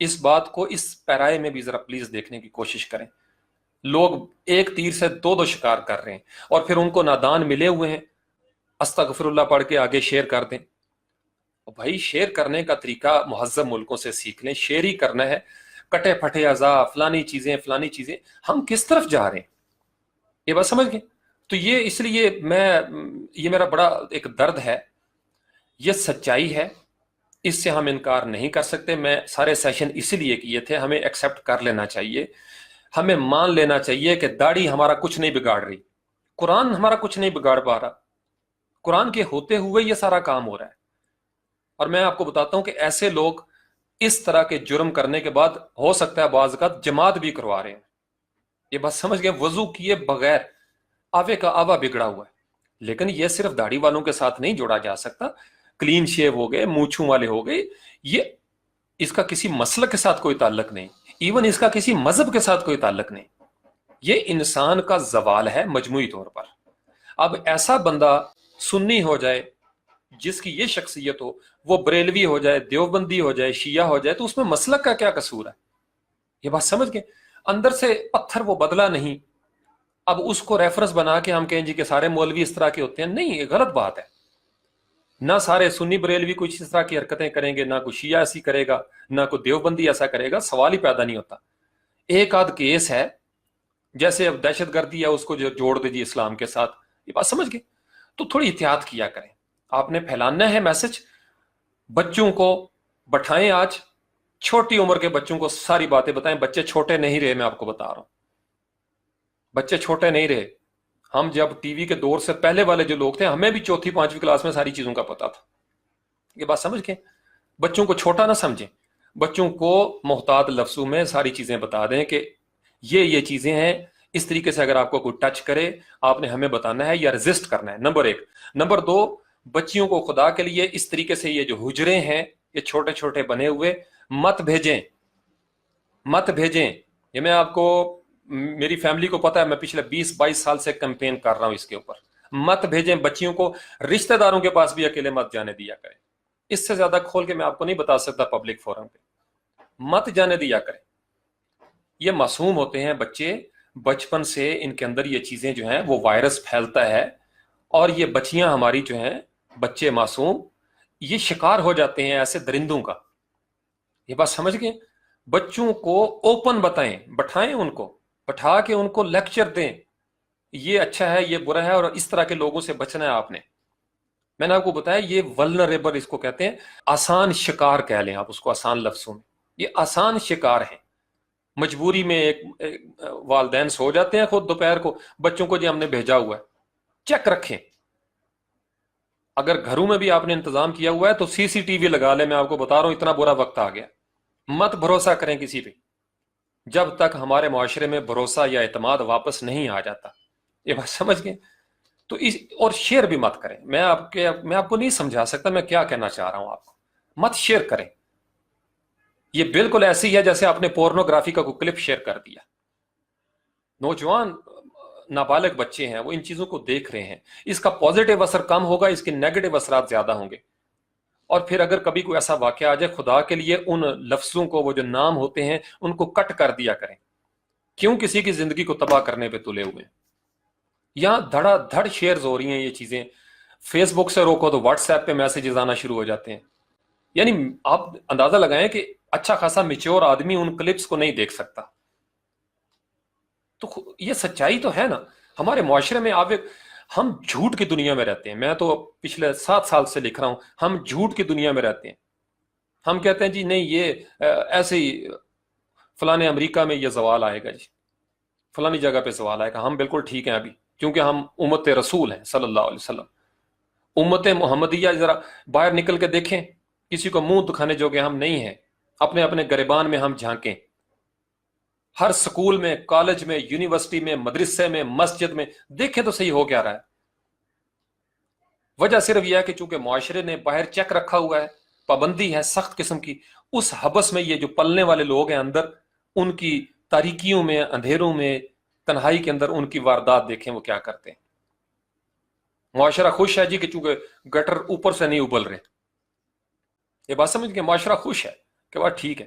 اس بات کو اس پیرائے میں بھی ذرا پلیز دیکھنے کی کوشش کریں. لوگ ایک تیر سے دو شکار کر رہے ہیں اور پھر ان کو نادان ملے ہوئے ہیں استغفر اللہ پڑھ کے آگے شیئر کر دیں. بھائی شیئر کرنے کا طریقہ مہذب ملکوں سے سیکھ لیں. شیئر ہی کرنا ہے، کٹے پھٹے اعضاء فلانی چیزیں. ہم کس طرف جا رہے ہیں یہ بات سمجھ گئے؟ تو یہ اس لیے یہ میرا بڑا ایک درد ہے. یہ سچائی ہے، اس سے ہم انکار نہیں کر سکتے. میں سارے سیشن اسی لیے کیے تھے. ہمیں ایکسیپٹ کر لینا چاہیے، ہمیں مان لینا چاہیے کہ داڑھی ہمارا کچھ نہیں بگاڑ رہی، قرآن ہمارا کچھ نہیں بگاڑ پا رہا. قرآن کے ہوتے ہوئے یہ سارا کام ہو رہا ہے. اور میں آپ کو بتاتا ہوں کہ ایسے لوگ اس طرح کے جرم کرنے کے بعد ہو سکتا ہے بعض اوقات جماعت بھی کروا رہے ہیں. یہ بات سمجھ گئے؟ وضو کیے بغیر آوے کا آوا بگڑا ہوا ہے. لیکن یہ صرف داڑھی والوں کے ساتھ نہیں جوڑا جا سکتا. کلین شیو ہو گئے، مونچھوں والے ہو گئے، یہ اس کا کسی مسلک کے ساتھ کوئی تعلق نہیں، ایون اس کا کسی مذہب کے ساتھ کوئی تعلق نہیں. یہ انسان کا زوال ہے مجموعی طور پر. اب ایسا بندہ سنی ہو جائے جس کی یہ شخصیت ہو، وہ بریلوی ہو جائے، دیوبندی ہو جائے، شیعہ ہو جائے، تو اس میں مسلک کا کیا قصور ہے؟ یہ بات سمجھ گئے؟ اندر سے پتھر وہ بدلا نہیں. اب اس کو ریفرنس بنا کے ہم کہیں جی کہ سارے مولوی اس طرح کے ہوتے ہیں، نہیں، یہ غلط بات ہے. نہ سارے سنی بریلوی کچھ اس طرح کی حرکتیں کریں گے، نہ کوئی شیعہ ایسی کرے گا، نہ کوئی دیوبندی ایسا کرے گا. سوال ہی پیدا نہیں ہوتا. ایک آدھ کیس ہے جیسے اب دہشت گردی ہے اس کو جو جوڑ دیجیے اسلام کے ساتھ. یہ بات سمجھ گئے؟ تو تھوڑی احتیاط کیا کریں. آپ نے پھیلانا ہے میسج. بچوں کو بٹھائیں، آج چھوٹی عمر کے بچوں کو ساری باتیں بتائیں. بچے چھوٹے نہیں رہے، میں آپ کو بتا رہا ہوں، بچے چھوٹے نہیں رہے. ہم جب ٹی وی کے دور سے پہلے والے جو لوگ تھے، ہمیں بھی چوتھی پانچویں کلاس میں ساری چیزوں کا پتا تھا. یہ بات سمجھ کے بچوں کو چھوٹا نہ سمجھیں. بچوں کو محتاط لفظوں میں ساری چیزیں بتا دیں کہ یہ چیزیں ہیں. اس طریقے سے اگر آپ کو کوئی ٹچ کرے، آپ نے ہمیں بتانا ہے یا ریزسٹ کرنا ہے. نمبر 1. نمبر 2، بچیوں کو خدا کے لیے اس طریقے سے یہ جو حجرے ہیں یہ چھوٹے چھوٹے بنے ہوئے مت بھیجیں. یہ میں آپ کو، میری فیملی کو پتا ہے، میں پچھلے 20-22 سال سے کیمپین کر رہا ہوں اس کے اوپر. مت بھیجیں بچیوں کو. رشتہ داروں کے پاس بھی اکیلے مت جانے دیا کریں. اس سے زیادہ کھول کے میں آپ کو نہیں بتا سکتا پبلک فورم پہ. مت جانے دیا کریں. یہ معصوم ہوتے ہیں بچے، بچپن سے ان کے اندر یہ چیزیں جو ہیں وہ وائرس پھیلتا ہے، اور یہ بچیاں ہماری جو ہیں، بچے معصوم، یہ شکار ہو جاتے ہیں ایسے درندوں کا. یہ بات سمجھ گئے؟ بچوں کو اوپن بتائیں، بٹھائیں، ان کو بٹھا کے ان کو لیکچر دیں، یہ اچھا ہے، یہ برا ہے، اور اس طرح کے لوگوں سے بچنا ہے آپ نے. میں نے آپ کو بتایا یہ ولنریبل اس کو کہتے ہیں، آسان شکار کہہ لیں آپ اس کو آسان لفظوں میں. یہ آسان شکار ہیں. مجبوری میں ایک والدین سو جاتے ہیں خود دوپہر کو، بچوں کو جی ہم نے بھیجا ہوا ہے. چیک رکھیں. اگر گھروں میں بھی آپ نے انتظام کیا ہوا ہے تو CCTV لگا لیں. میں آپ کو بتا رہا ہوں اتنا برا وقت آ گیا. مت بھروسہ کریں کسی پہ جب تک ہمارے معاشرے میں بھروسہ یا اعتماد واپس نہیں آ جاتا. یہ بات سمجھ گئے؟ تو اور شیئر بھی مت کریں. میں آپ کو نہیں سمجھا سکتا میں کیا کہنا چاہ رہا ہوں آپ کو. مت شیئر کریں. یہ بالکل ایسی ہے جیسے آپ نے پورنوگرافی کا کوئی کلپ شیئر کر دیا. نوجوان نابالغ بچے ہیں، وہ ان چیزوں کو دیکھ رہے ہیں. اس کا پازیٹیو اثر کم ہوگا، اس کے نیگیٹو اثرات زیادہ ہوں گے. اور پھر اگر کبھی کوئی ایسا واقعہ آ جائے، خدا کے لیے ان لفظوں کو، وہ جو نام ہوتے ہیں ان کو کٹ کر دیا کریں. کیوں کسی کی زندگی کو تباہ کرنے پہ تلے ہوئے ہیں؟ یہاں دھڑا دھڑ شیئرز ہو رہی ہیں یہ چیزیں. فیس بک سے روکو تو واٹس ایپ پہ میسیجز آنا شروع ہو جاتے ہیں. یعنی آپ اندازہ لگائیں کہ اچھا خاصا میچور آدمی ان کلپس کو نہیں دیکھ سکتا. تو یہ سچائی تو ہے نا. ہمارے معاشرے میں ہم جھوٹ کی دنیا میں رہتے ہیں. میں تو پچھلے 7 سال سے لکھ رہا ہوں، ہم جھوٹ کی دنیا میں رہتے ہیں. ہم کہتے ہیں جی نہیں، یہ ایسے ہی فلانے امریکہ میں یہ زوال آئے گا، جی فلانی جگہ پہ زوال آئے گا. ہم بالکل ٹھیک ہیں ابھی، کیونکہ ہم امت رسول ہیں صلی اللہ علیہ وسلم. امت محمدیہ ذرا باہر نکل کے دیکھیں، کسی کو منہ دکھانے جوگے ہم نہیں ہیں. اپنے اپنے گریبان میں ہم جھانکیں. ہر سکول میں، کالج میں، یونیورسٹی میں، مدرسے میں، مسجد میں دیکھیں تو صحیح ہو کیا رہا ہے. وجہ صرف یہ ہے کہ چونکہ معاشرے نے باہر چیک رکھا ہوا ہے، پابندی ہے سخت قسم کی، اس حبس میں یہ جو پلنے والے لوگ ہیں اندر، ان کی تاریکیوں میں، اندھیروں میں، تنہائی کے اندر ان کی واردات دیکھیں وہ کیا کرتے ہیں. معاشرہ خوش ہے جی کہ چونکہ گٹر اوپر سے نہیں ابل رہے. یہ بات سمجھ کے معاشرہ خوش ہے کہ بات ٹھیک ہے.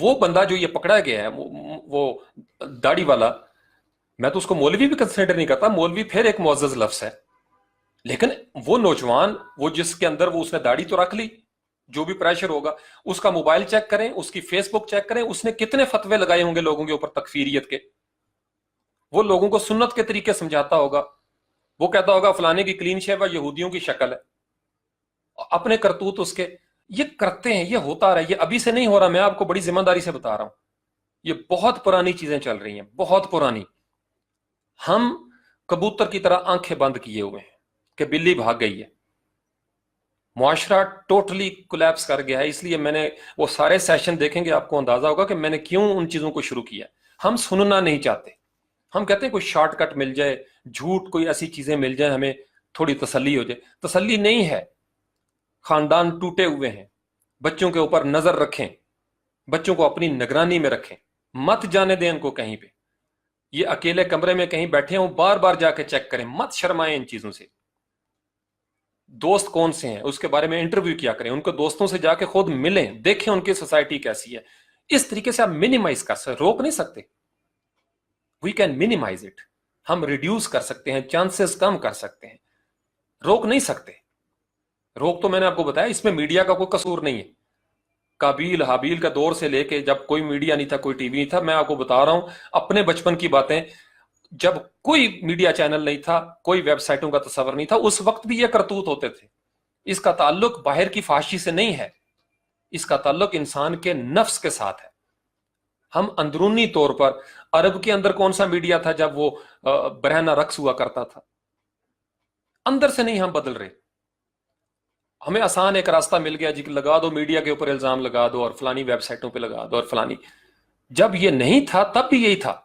وہ بندہ جو یہ پکڑا گیا ہے وہ داڑھی والا، میں تو اس کو مولوی بھی کنسیڈر نہیں کرتا، مولوی پھر ایک معزز لفظ ہے، لیکن وہ نوجوان، وہ جس کے اندر وہ اس نے داڑھی تو رکھ لی، جو بھی پریشر ہوگا اس کا موبائل چیک کریں، اس کی فیس بک چیک کریں، اس نے کتنے فتوے لگائے ہوں گے لوگوں کے اوپر تکفیریت کے، وہ لوگوں کو سنت کے طریقے سمجھاتا ہوگا، وہ کہتا ہوگا فلانے کی کلین شیو ہے، یہودیوں کی شکل ہے، اپنے کرتوت اس کے یہ کرتے ہیں، یہ ہوتا رہا، یہ ابھی سے نہیں ہو رہا، میں آپ کو بڑی ذمہ داری سے بتا رہا ہوں، یہ بہت پرانی چیزیں چل رہی ہیں، بہت پرانی۔ ہم کبوتر کی طرح آنکھیں بند کیے ہوئے ہیں کہ بلی بھاگ گئی ہے، معاشرہ ٹوٹلی کولیپس کر گیا ہے۔ اس لیے میں نے وہ سارے سیشن دیکھیں گے، آپ کو اندازہ ہوگا کہ میں نے کیوں ان چیزوں کو شروع کیا۔ ہم سننا نہیں چاہتے، ہم کہتے ہیں کوئی شارٹ کٹ مل جائے، جھوٹ کوئی ایسی چیزیں مل جائیں ہمیں تھوڑی تسلی ہو جائے، تسلی نہیں ہے۔ خاندان ٹوٹے ہوئے ہیں، بچوں کے اوپر نظر رکھیں، بچوں کو اپنی نگرانی میں رکھیں، مت جانے دیں ان کو کہیں پہ، یہ اکیلے کمرے میں کہیں بیٹھے ہوں بار بار جا کے چیک کریں، مت شرمائیں ان چیزوں سے۔ دوست کون سے ہیں اس کے بارے میں انٹرویو کیا کریں، ان کو دوستوں سے جا کے خود ملیں، دیکھیں ان کی سوسائٹی کیسی ہے۔ اس طریقے سے آپ منیمائز کر سکتے، روک نہیں سکتے، وی کین منیمائز اٹ، ہم ریڈیوس کر سکتے ہیں، چانسز کم کر سکتے ہیں، روک نہیں سکتے۔ روک تو میں نے آپ کو بتایا اس میں میڈیا کا کوئی قصور نہیں ہے، قابیل حابیل کا دور سے لے کے جب کوئی میڈیا نہیں تھا، کوئی ٹی وی نہیں تھا، میں آپ کو بتا رہا ہوں اپنے بچپن کی باتیں، جب کوئی میڈیا چینل نہیں تھا، کوئی ویب سائٹوں کا تصور نہیں تھا، اس وقت بھی یہ کرتوت ہوتے تھے۔ اس کا تعلق باہر کی فحاشی سے نہیں ہے، اس کا تعلق انسان کے نفس کے ساتھ ہے۔ ہم اندرونی طور پر، عرب کے اندر کون سا میڈیا تھا جب وہ برہنہ رقص ہوا کرتا تھا؟ اندر سے نہیں ہم بدل رہے، ہمیں آسان ایک راستہ مل گیا جی، لگا دو میڈیا کے اوپر الزام لگا دو اور فلانی ویب سائٹوں پہ لگا دو اور فلانی۔ جب یہ نہیں تھا تب بھی یہی تھا،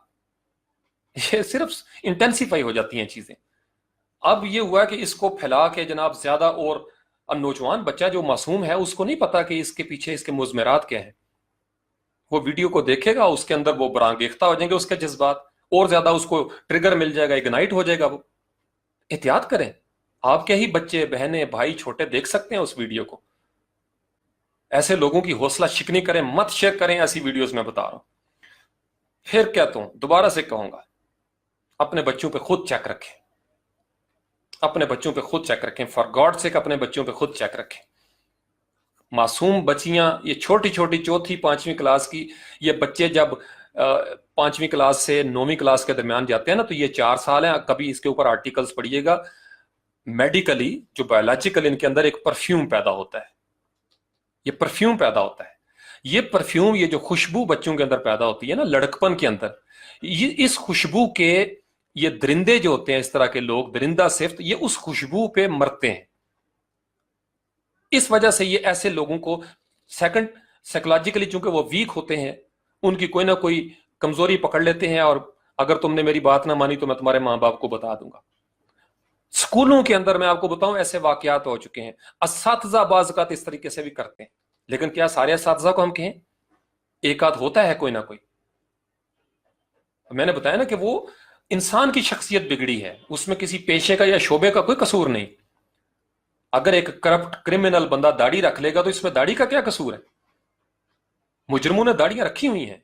یہ صرف انٹینسیفائی ہو جاتی ہیں چیزیں۔ اب یہ ہوا کہ اس کو پھیلا کے جناب زیادہ، اور نوجوان بچہ جو معصوم ہے اس کو نہیں پتا کہ اس کے پیچھے اس کے مضمرات کیا ہیں، وہ ویڈیو کو دیکھے گا، اس کے اندر وہ برانگیختہ ہو جائیں گے اس کے جذبات، اور زیادہ اس کو ٹریگر مل جائے گا، اگنائٹ ہو جائے گا۔ وہ احتیاط کریں، آپ کے ہی بچے بہنیں بھائی چھوٹے دیکھ سکتے ہیں اس ویڈیو کو، ایسے لوگوں کی حوصلہ شکنی کریں، مت شیئر کریں ایسی ویڈیوز، میں بتا رہا ہوں۔ پھر کہتا ہوں، دوبارہ سے کہوں گا، اپنے بچوں پہ خود چیک رکھیں، اپنے بچوں پہ خود چیک رکھیں، فار گاڈ سیک اپنے بچوں پہ خود چیک رکھیں۔ معصوم بچیاں، یہ چھوٹی چھوٹی چوتھی پانچویں کلاس کی، یہ بچے جب پانچویں کلاس سے نویں کلاس کے درمیان جاتے ہیں نا، تو یہ 4 سال ہیں، کبھی اس کے اوپر آرٹیکلز پڑھیے گا، میڈیکلی جو بایولوجیکل ان کے اندر ایک پرفیوم پیدا ہوتا ہے، یہ پرفیوم پیدا ہوتا ہے، یہ پرفیوم، یہ جو خوشبو بچوں کے اندر پیدا ہوتی ہے نا لڑکپن کے اندر، یہ اس خوشبو کے، یہ درندے جو ہوتے ہیں اس طرح کے لوگ، درندہ صفت، یہ اس خوشبو پہ مرتے ہیں۔ اس وجہ سے یہ ایسے لوگوں کو سیکنڈ سائیکولوجیکلی، چونکہ وہ ویک ہوتے ہیں، ان کی کوئی نہ کوئی کمزوری پکڑ لیتے ہیں، اور اگر تم نے میری بات نہ مانی تو میں تمہارے ماں باپ کو بتا دوں گا۔ اسکولوں کے اندر میں آپ کو بتاؤں ایسے واقعات ہو چکے ہیں، اساتذہ بعض اوقات اس طریقے سے بھی کرتے ہیں، لیکن کیا سارے اساتذہ کو ہم کہیں؟ ایک آدھ ہوتا ہے کوئی نہ کوئی۔ میں نے بتایا نا کہ وہ انسان کی شخصیت بگڑی ہے، اس میں کسی پیشے کا یا شعبے کا کوئی قصور نہیں۔ اگر ایک کرپٹ کرمنل بندہ داڑھی رکھ لے گا تو اس میں داڑھی کا کیا قصور ہے؟ مجرموں نے داڑیاں رکھی ہوئی ہیں،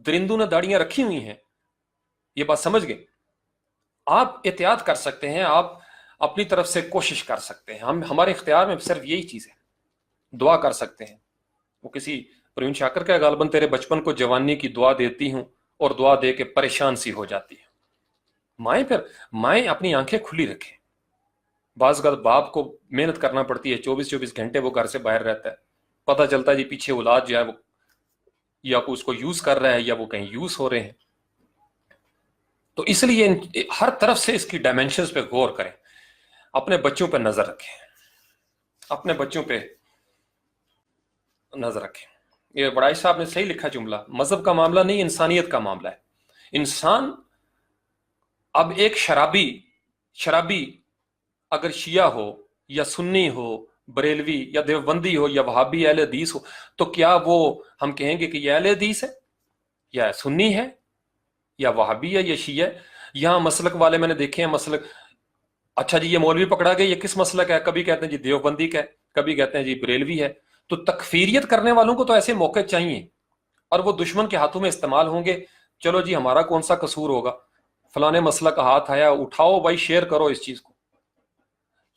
درندوں نے داڑیاں رکھی ہوئی ہیں، یہ بات سمجھ گئے؟ آپ احتیاط کر سکتے ہیں، آپ اپنی طرف سے کوشش کر سکتے ہیں، ہمارے اختیار میں صرف یہی چیز ہے، دعا کر سکتے ہیں۔ وہ کسی پروین شاکر کا غالباً تیرے بچپن کو جوانی کی دعا دیتی ہوں اور دعا دے کے پریشان سی ہو جاتی ہے۔ مائیں اپنی آنکھیں کھلی رکھیں۔ بعض اوقات باپ کو محنت کرنا پڑتی ہے، 24 گھنٹے وہ گھر سے باہر رہتا ہے، پتہ چلتا ہے جی پیچھے اولاد جو ہے وہ یا اس کو یوز کر رہا ہے یا وہ کہیں یوز ہو رہے ہیں۔ تو اس لیے ہر طرف سے اس کی ڈائمینشنز پہ غور کریں، اپنے بچوں پہ نظر رکھیں، اپنے بچوں پہ نظر رکھیں۔ یہ بڑائی صاحب نے صحیح لکھا جملہ، مذہب کا معاملہ نہیں، انسانیت کا معاملہ ہے۔ انسان، اب ایک شرابی اگر شیعہ ہو یا سنی ہو، بریلوی یا دیوبندی ہو یا وہابی اہل حدیث ہو، تو کیا وہ ہم کہیں گے کہ یہ اہل حدیث ہے یا سنی ہے یا وہابی ہے یا شیعہ ہے؟ یہاں مسلک والے میں نے دیکھے ہیں، مسلک، اچھا جی یہ مولوی پکڑا گیا، یہ کس مسلک ہے؟ کبھی کہتے ہیں جی دیوبندی کا ہے، کبھی کہتے ہیں جی بریلوی ہے۔ تو تکفیریت کرنے والوں کو تو ایسے موقع چاہیے، اور وہ دشمن کے ہاتھوں میں استعمال ہوں گے. چلو جی ہمارا کون سا قصور ہوگا, فلانے مسئلہ کا ہاتھ آیا, اٹھاؤ بھائی, شیئر کرو اس چیز کو.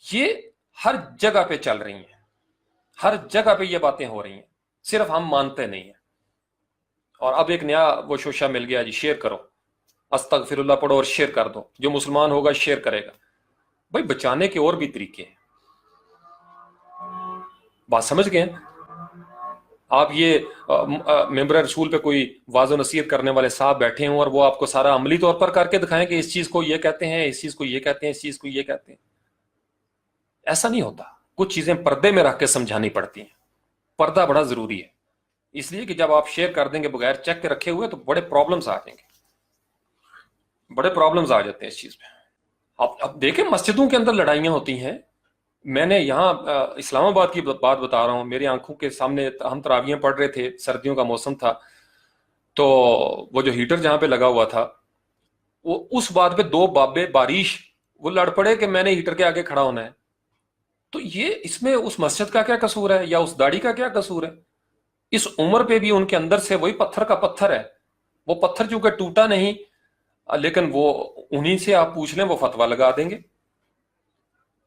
یہ ہر جگہ پہ چل رہی ہیں, ہر جگہ پہ یہ باتیں ہو رہی ہیں, صرف ہم مانتے نہیں ہیں. اور اب ایک نیا وہ شوشہ مل گیا جی, شیئر کرو, استغفر اللہ پڑھو اور شیئر کر دو, جو مسلمان ہوگا شیئر کرے گا. بھائی بچانے کے اور بھی طریقے ہیں, بات سمجھ گئے ہیں آپ. یہ ممبر رسول پہ کوئی واضح نصیحت کرنے والے صاحب بیٹھے ہوں اور وہ آپ کو سارا عملی طور پر کر کے دکھائیں کہ اس چیز کو یہ کہتے ہیں, اس چیز کو یہ کہتے ہیں, اس چیز کو یہ کہتے ہیں. ایسا نہیں ہوتا. کچھ چیزیں پردے میں رکھ کے سمجھانی پڑتی ہیں. پردہ بڑا ضروری ہے, اس لیے کہ جب آپ شیئر کر دیں گے بغیر چیک کے رکھے ہوئے تو بڑے پرابلمز آ جائیں گے, بڑے پرابلمز آ جاتے ہیں اس چیز پہ. اب دیکھیں مسجدوں کے اندر لڑائیاں ہوتی ہیں. میں نے یہاں اسلام آباد کی بات بتا رہا ہوں, میری آنکھوں کے سامنے ہم تراویحیں پڑھ رہے تھے, سردیوں کا موسم تھا, تو وہ جو ہیٹر جہاں پہ لگا ہوا تھا, وہ اس بات پہ دو بابے بارش وہ لڑ پڑے کہ میں نے ہیٹر کے آگے کھڑا ہونا ہے. تو یہ اس میں اس مسجد کا کیا قصور ہے یا اس داڑھی کا کیا قصور ہے؟ اس عمر پہ بھی ان کے اندر سے وہی پتھر کا پتھر ہے. وہ پتھر چونکہ ٹوٹا نہیں, لیکن وہ انہی سے آپ پوچھ لیں وہ فتویٰ لگا دیں گے.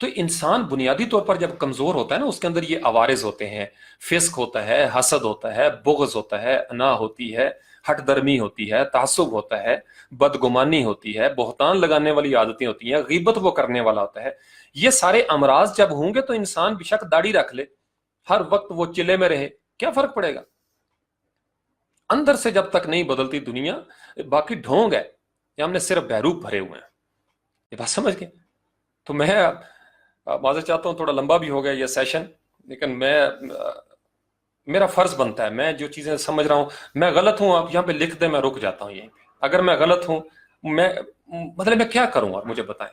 تو انسان بنیادی طور پر جب کمزور ہوتا ہے نا, اس کے اندر یہ عوارض ہوتے ہیں, فسق ہوتا ہے, حسد ہوتا ہے, بغض ہوتا ہے, انا ہوتی ہے, ہٹ درمی ہوتی ہے, تعصب ہوتا ہے, بدگمانی ہوتی ہے, بہتان لگانے والی عادتیں ہوتی ہیں, غیبت وہ کرنے والا ہوتا ہے. یہ سارے امراض جب ہوں گے تو انسان بے شک داڑھی رکھ لے, ہر وقت وہ چلے میں رہے, کیا فرق پڑے گا؟ اندر سے جب تک نہیں بدلتی دنیا, باقی ڈھونگ ہے, یہ ہم نے صرف بہروپ بھرے ہوئے ہیں. یہ بات سمجھ گئے؟ تو میں معذرت چاہتا ہوں, تھوڑا لمبا بھی ہو گیا یہ سیشن, لیکن میرا فرض بنتا ہے, میں جو چیزیں سمجھ رہا ہوں, میں غلط ہوں آپ یہاں پہ لکھ دیں, میں رک جاتا ہوں یہیں پہ. اگر میں غلط ہوں, میں کیا کروں آپ مجھے بتائیں.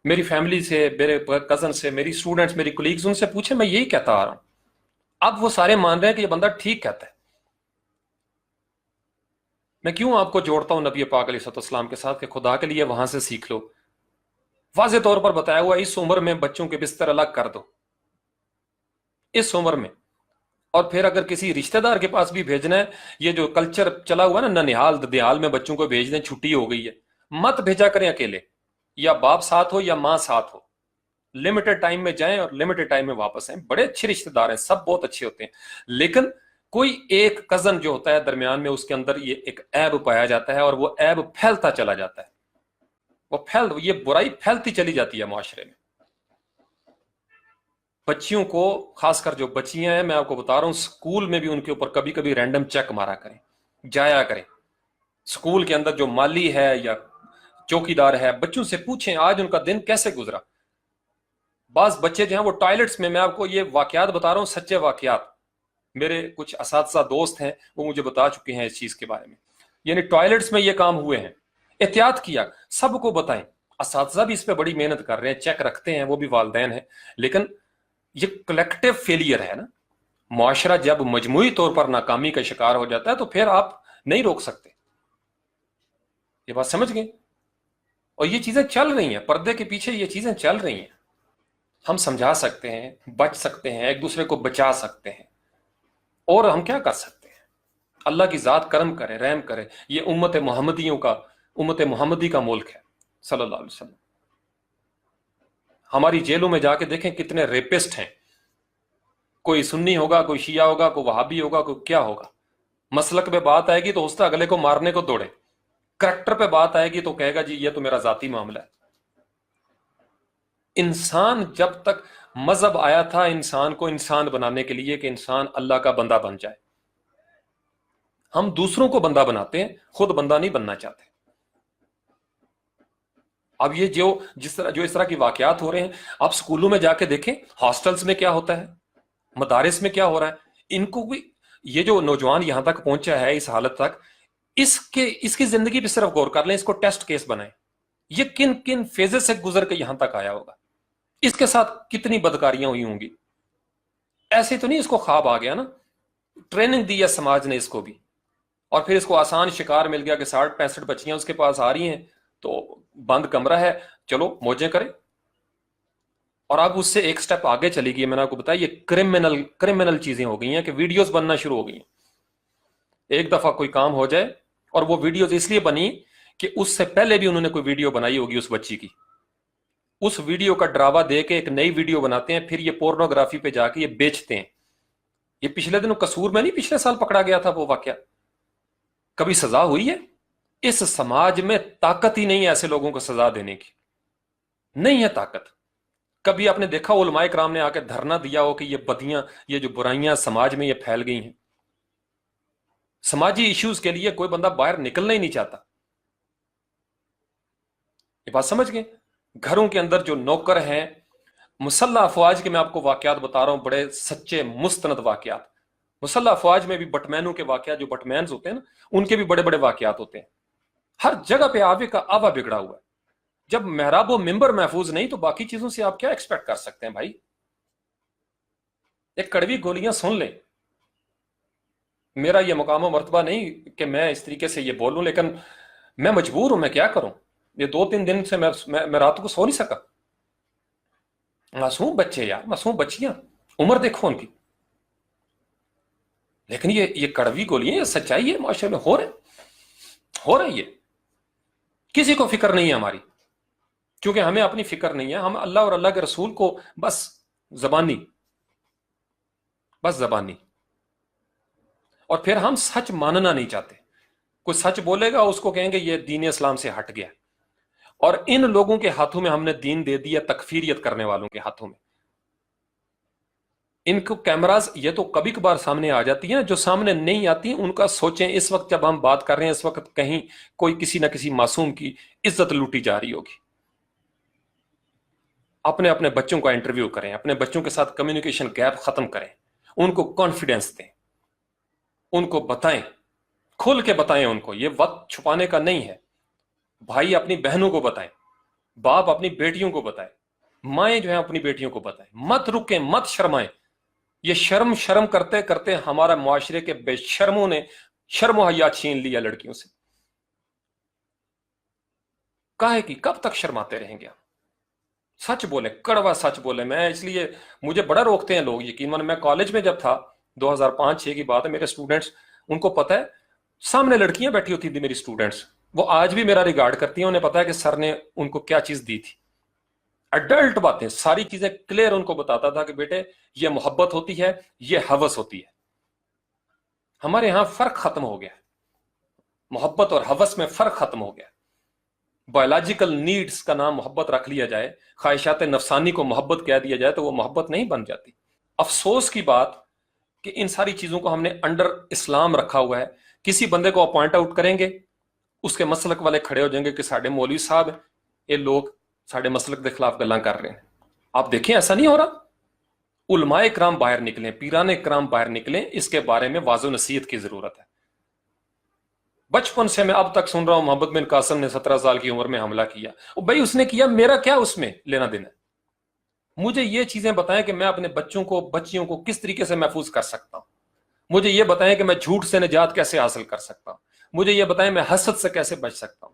میری فیملی سے, میرے کزن سے, میری اسٹوڈنٹس, میری کولیگز, ان سے پوچھیں, میں یہی کہتا آ رہا ہوں. اب وہ سارے مان رہے ہیں کہ یہ بندہ ٹھیک کہتا ہے. میں کیوں آپ کو جوڑتا ہوں نبی پاک علیہ السلام کے ساتھ کہ خدا کے لیے وہاں سے سیکھ لو. واضح طور پر بتایا ہوا اس عمر میں بچوں کے بستر الگ کر دو, اس عمر میں. اور پھر اگر کسی رشتہ دار کے پاس بھی بھیجنا ہے, یہ جو کلچر چلا ہوا ہے نا, ننیال ددیال میں بچوں کو بھیج دیں, چھٹی ہو گئی ہے, مت بھیجا کریں اکیلے, یا باپ ساتھ ہو یا ماں ساتھ ہو. لمیٹڈ ٹائم میں جائیں اور لمیٹڈ ٹائم میں واپس آئیں. بڑے اچھے رشتہ دار ہیں, سب بہت اچھے ہوتے ہیں, لیکن کوئی ایک کزن جو ہوتا ہے درمیان میں, اس کے اندر یہ ایک عیب پایا جاتا ہے اور وہ عیب پھیلتا چلا جاتا ہے. یہ برائی پھیلتی چلی جاتی ہے معاشرے میں. بچیوں کو, خاص کر جو بچیاں ہیں, میں آپ کو بتا رہا ہوں, سکول میں بھی ان کے اوپر کبھی کبھی رینڈم چیک مارا کریں, جایا کریں. سکول کے اندر جو مالی ہے یا چوکیدار ہے, بچوں سے پوچھیں آج ان کا دن کیسے گزرا. بعض بچے جو ہیں وہ ٹوائلٹس میں آپ کو یہ واقعات بتا رہا ہوں, سچے واقعات. میرے کچھ اساتذہ دوست ہیں, وہ مجھے بتا چکے ہیں اس چیز کے بارے میں, یعنی ٹوائلٹس میں یہ کام ہوئے ہیں. احتیاط کیا, سب کو بتائیں. اساتذہ بھی اس پہ بڑی محنت کر رہے ہیں, چیک رکھتے ہیں, وہ بھی والدین ہیں, لیکن یہ کلیکٹیو فیلئر ہے نا. معاشرہ جب مجموعی طور پر ناکامی کا شکار ہو جاتا ہے تو پھر آپ نہیں روک سکتے. یہ بات سمجھ گئے؟ اور یہ چیزیں چل رہی ہیں, پردے کے پیچھے یہ چیزیں چل رہی ہیں. ہم سمجھا سکتے ہیں, بچ سکتے ہیں, ایک دوسرے کو بچا سکتے ہیں, اور ہم کیا کر سکتے ہیں؟ اللہ کی ذات کرم کرے, رحم کرے. یہ امت محمدی کا ملک ہے صلی اللہ علیہ وسلم. ہماری جیلوں میں جا کے دیکھیں کتنے ریپسٹ ہیں. کوئی سنی ہوگا, کوئی شیعہ ہوگا, کوئی وہابی ہوگا, کوئی کیا ہوگا. مسلک پہ بات آئے گی تو اس طرح اگلے کو مارنے کو دوڑے. کریکٹر پہ بات آئے گی تو کہے گا جی یہ تو میرا ذاتی معاملہ ہے. انسان جب تک مذہب آیا تھا انسان کو انسان بنانے کے لیے کہ انسان اللہ کا بندہ بن جائے. ہم دوسروں کو بندہ بناتے ہیں, خود بندہ نہیں بننا چاہتے. اب یہ جو اس طرح کی واقعات ہو رہے ہیں, آپ سکولوں میں جا کے دیکھیں, ہاسٹلز میں کیا ہوتا ہے, مدارس میں کیا ہو رہا ہے. ان کو بھی یہ جو نوجوان یہاں تک پہنچا ہے اس حالت تک, اس کی زندگی پہ صرف غور کر لیں, اس کو ٹیسٹ کیس بنائیں. یہ کن کن فیزز سے گزر کے یہاں تک آیا ہوگا, اس کے ساتھ کتنی بدکاریاں ہوئی ہوں گی. ایسے تو نہیں اس کو خواب آ گیا نا, ٹریننگ دی ہے سماج نے اس کو بھی, اور پھر اس کو آسان شکار مل گیا کہ 60-65 بچیاں اس کے پاس آ رہی ہیں, تو بند کمرہ ہے, چلو موجیں کریں. اور اب اس سے ایک سٹیپ آگے چلی گئی, میں نے آپ کو بتایا یہ کرمنل چیزیں ہو گئی ہیں کہ ویڈیوز بننا شروع ہو گئی ہیں. ایک دفعہ کوئی کام ہو جائے، اور وہ ویڈیوز اس لیے بنی کہ اس سے پہلے بھی انہوں نے کوئی ویڈیو بنائی ہوگی اس بچی کی، اس ویڈیو کا ڈراوا دے کے ایک نئی ویڈیو بناتے ہیں، پھر یہ پورنوگرافی پہ جا کے یہ بیچتے ہیں. یہ پچھلے دنوں قصور میں نہیں، پچھلے سال پکڑا گیا تھا وہ واقعہ. کبھی سزا ہوئی ہے؟ اس سماج میں طاقت ہی نہیں ہے ایسے لوگوں کو سزا دینے کی، نہیں ہے طاقت. کبھی آپ نے دیکھا علماء کرام نے آ کے دھرنا دیا ہو کہ یہ بدیاں، یہ جو برائیاں سماج میں یہ پھیل گئی ہیں؟ سماجی ایشوز کے لیے کوئی بندہ باہر نکلنا ہی نہیں چاہتا. یہ بات سمجھ گئے؟ گھروں کے اندر جو نوکر ہیں، مسلح افواج کے میں آپ کو واقعات بتا رہا ہوں، بڑے سچے مستند واقعات. مسلح افواج میں بھی بٹمینوں کے واقعات، جو بٹمینز ہوتے ہیں نا، ان کے بھی بڑے بڑے واقعات ہوتے ہیں. ہر جگہ پہ آوے کا آوا بگڑا ہوا ہے. جب محراب و ممبر محفوظ نہیں تو باقی چیزوں سے آپ کیا ایکسپیکٹ کر سکتے ہیں بھائی؟ ایک کڑوی گولیاں سن لیں. میرا یہ مقام و مرتبہ نہیں کہ میں اس طریقے سے یہ بولوں، لیکن میں مجبور ہوں، میں کیا کروں؟ یہ 2-3 دن سے میں رات کو سو نہیں سکا. معصوم بچے یار، معصوم بچیاں، عمر دیکھو ان کی. لیکن یہ کڑوی گولیاں، یہ سچائی ہے معاشرے میں ہو رہے یہ. کسی کو فکر نہیں ہے ہماری، کیونکہ ہمیں اپنی فکر نہیں ہے. ہم اللہ اور اللہ کے رسول کو بس زبانی، اور پھر ہم سچ ماننا نہیں چاہتے. کوئی سچ بولے گا اس کو کہیں گے یہ دین اسلام سے ہٹ گیا. اور ان لوگوں کے ہاتھوں میں ہم نے دین دے دیا، تکفیریت کرنے والوں کے ہاتھوں میں. ان کو کیمراز یہ تو کبھی کبھار سامنے آ جاتی ہیں، جو سامنے نہیں آتی ان کا سوچیں. اس وقت جب ہم بات کر رہے ہیں، اس وقت کہیں کوئی کسی نہ کسی معصوم کی عزت لوٹی جا رہی ہوگی. اپنے بچوں کا انٹرویو کریں، اپنے بچوں کے ساتھ کمیونیکیشن گیپ ختم کریں، ان کو کانفیڈنس دیں، ان کو بتائیں، کھل کے بتائیں. ان کو یہ وقت چھپانے کا نہیں ہے. بھائی اپنی بہنوں کو بتائیں، باپ اپنی بیٹیوں کو بتائیں، مائیں جو ہیں اپنی بیٹیوں کو بتائیں. مت رکیں، مت شرمائیں. یہ شرم کرتے کرتے ہمارا معاشرے کے بے شرموں نے شرم و حیا چھین لیا لڑکیوں سے. کاہے کی کب تک شرماتے رہیں گے؟ سچ بولیں، کڑوا سچ بولیں. میں اس لیے مجھے بڑا روکتے ہیں لوگ. یقیناً میں کالج میں جب تھا، 2005-6 کی بات ہے، میرے اسٹوڈنٹس، ان کو پتہ ہے سامنے لڑکیاں بیٹھی ہوتی تھی میری اسٹوڈنٹس، وہ آج بھی میرا ریگارڈ کرتی ہیں. انہیں پتا ہے کہ سر نے ان کو کیا چیز دی تھی. ایڈلٹ باتیں، ساری چیزیں کلیئر ان کو بتاتا تھا کہ بیٹے یہ محبت ہوتی ہے، یہ ہوس ہوتی ہے. ہمارے ہاں فرق ختم ہو گیا، محبت اور ہوس میں فرق ختم ہو گیا. بایولوجیکل نیڈز کا نام محبت رکھ لیا جائے، خواہشات نفسانی کو محبت کہہ دیا جائے تو وہ محبت نہیں بن جاتی. افسوس کی بات کہ ان ساری چیزوں کو ہم نے انڈر اسلام رکھا ہوا ہے. کسی بندے کو اپوائنٹ آؤٹ کریں گے، اس کے مسلک والے کھڑے ہو جائیں گے کہ ساڈے مولوی صاحب یہ لوگ ساڈے مسلک کے خلاف گلاں کر رہے ہیں. آپ دیکھیں ایسا نہیں ہو رہا. علماء کرام باہر نکلیں، پیران کرام باہر نکلیں، اس کے بارے میں واضح نصیحت کی ضرورت ہے. بچپن سے میں اب تک سن رہا ہوں محمد بن قاسم نے 17 سال کی عمر میں حملہ کیا. بھائی اس نے کیا، میرا کیا اس میں لینا دینا؟ مجھے یہ چیزیں بتائیں کہ میں اپنے بچوں کو، بچیوں کو کس طریقے سے محفوظ کر سکتا ہوں. مجھے یہ بتائیں کہ میں جھوٹ سے نجات کیسے حاصل کر سکتا ہوں. مجھے یہ بتائیں میں حسد سے کیسے بچ سکتا ہوں.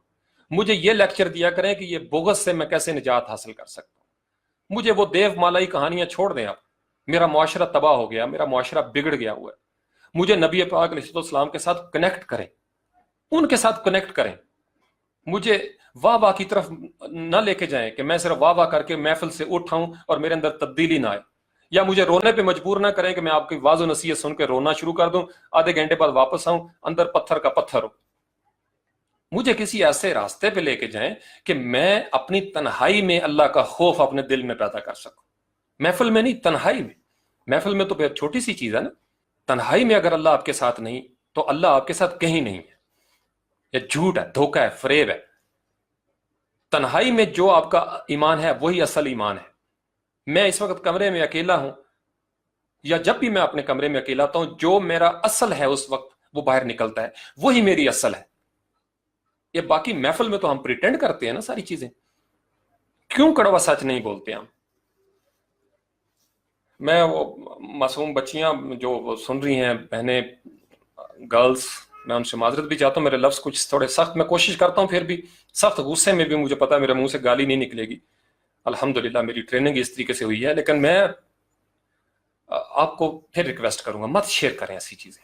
مجھے یہ لیکچر دیا کریں کہ یہ بغض سے میں کیسے نجات حاصل کر سکتا ہوں. مجھے وہ دیو مالائی کہانیاں چھوڑ دیں آپ. میرا معاشرہ تباہ ہو گیا، میرا معاشرہ بگڑ گیا ہوا ہے. مجھے نبی پاک علیہ السلام کے ساتھ کنیکٹ کریں، ان کے ساتھ کنیکٹ کریں. مجھے واہ واہ کی طرف نہ لے کے جائیں کہ میں صرف واہ واہ کر کے محفل سے اٹھاؤں اور میرے اندر تبدیلی نہ آئے. یا مجھے رونے پہ مجبور نہ کریں کہ میں آپ کی واضح نصیحت سن کے رونا شروع کر دوں، آدھے گھنٹے بعد واپس آؤں اندر پتھر کا پتھر ہو. مجھے کسی ایسے راستے پہ لے کے جائیں کہ میں اپنی تنہائی میں اللہ کا خوف اپنے دل میں پیدا کر سکوں. محفل میں نہیں، تنہائی میں. محفل میں تو بہت چھوٹی سی چیز ہے نا. تنہائی میں اگر اللہ آپ کے ساتھ نہیں تو اللہ آپ کے ساتھ کہیں نہیں ہے. یہ جھوٹ ہے، دھوکہ ہے، فریب ہے. تنہائی میں جو آپ کا ایمان ہے وہی اصل ایمان ہے. میں اس وقت کمرے میں اکیلا ہوں، یا جب بھی میں اپنے کمرے میں اکیلا ہوتا ہوں، جو میرا اصل ہے اس وقت وہ باہر نکلتا ہے، وہی میری اصل ہے. یہ باقی محفل میں تو ہم پریٹینڈ کرتے ہیں نا ساری چیزیں. کیوں کڑوا سچ نہیں بولتے ہم؟ میں وہ معصوم بچیاں جو سن رہی ہیں، بہنیں، گرلز، میں ان سے معذرت بھی چاہتا ہوں. میرے لفظ کچھ تھوڑے سخت، میں کوشش کرتا ہوں، پھر بھی سخت غصے میں بھی مجھے پتا ہے میرے منہ سے گالی نہیں نکلے گی. الحمدللہ میری ٹریننگ اس طریقے سے ہوئی ہے. لیکن میں آپ کو پھر ریکویسٹ کروں گا، مت شیئر کریں ایسی چیزیں.